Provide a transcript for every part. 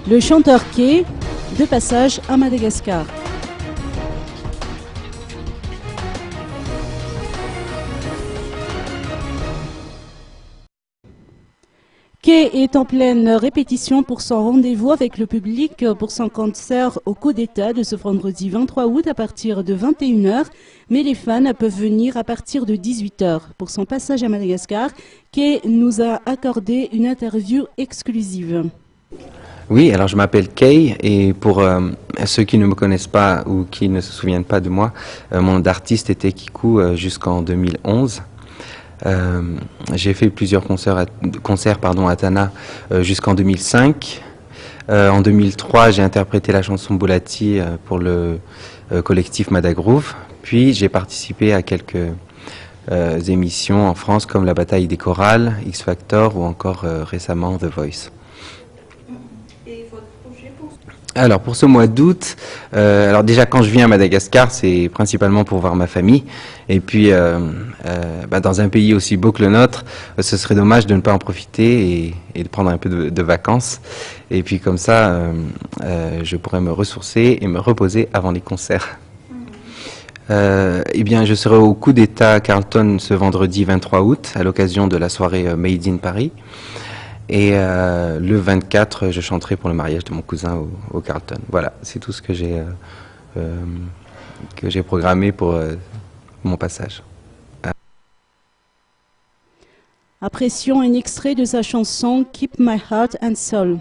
Le chanteur Kay, de passage à Madagascar. Kay est en pleine répétition pour son rendez-vous avec le public pour son concert au Coup d'État de ce vendredi 23 août à partir de 21 h. Mais les fans peuvent venir à partir de 18 h. Pour son passage à Madagascar, Kay nous a accordé une interview exclusive. Oui, alors je m'appelle Kay et pour ceux qui ne me connaissent pas ou qui ne se souviennent pas de moi, mon nom d'artiste était Kikou jusqu'en 2011. J'ai fait plusieurs concerts à Tana jusqu'en 2005. En 2003, j'ai interprété la chanson Boulati pour le collectif Madagroove. Puis j'ai participé à quelques émissions en France comme La Bataille des Chorales, X Factor ou encore récemment The Voice. Alors pour ce mois d'août, alors déjà quand je viens à Madagascar, c'est principalement pour voir ma famille. Et puis dans un pays aussi beau que le nôtre, ce serait dommage de ne pas en profiter et de prendre un peu de vacances. Et puis comme ça, je pourrais me ressourcer et me reposer avant les concerts. Eh bien, je serai au Coup d'État à Carlton ce vendredi 23 août à l'occasion de la soirée Made in Paris. Et le 24, je chanterai pour le mariage de mon cousin au Carlton. Voilà, c'est tout ce que j'ai programmé pour mon passage. Apprécions un extrait de sa chanson Keep My Heart and Soul.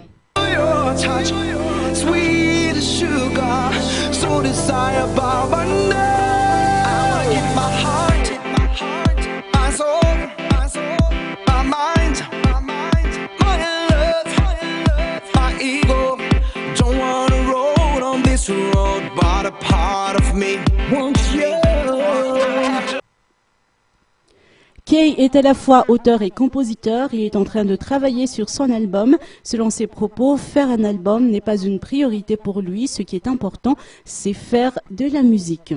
Kay est à la fois auteur et compositeur. Il est en train de travailler sur son album. Selon ses propos, faire un album n'est pas une priorité pour lui. Ce qui est important, c'est faire de la musique.